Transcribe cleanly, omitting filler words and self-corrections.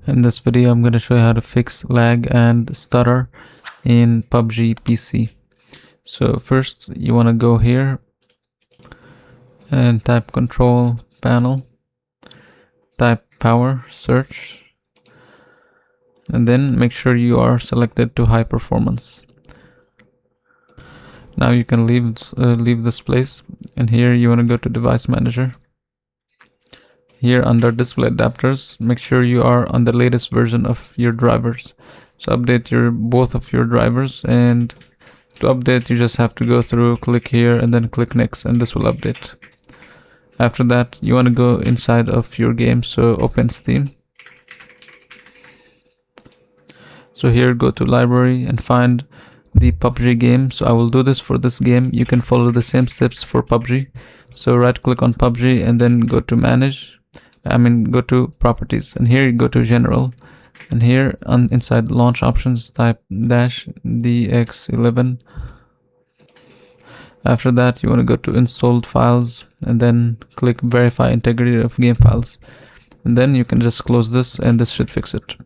In this video, I'm going to show you how to fix lag and stutter in PUBG PC. So first, you want to go here and type control panel, type power, search, and then make sure you are selected to high performance. Now you can leave this place, and here you want to go to device manager. Here under display adapters, make sure you are on the latest version of your drivers. So update both of your drivers, and to update you just have to go through, click here and then click next, and this will update. After that, you want to go inside of your game, so open Steam. So here go to library and find the PUBG game. So I will do this for this game. You can follow the same steps for PUBG. So right click on PUBG and then go to go to properties, and here you go to general, and here inside launch options type -dx11. After that, you want to go to installed files and then click verify integrity of game files, and then you can just close this, and this should fix it.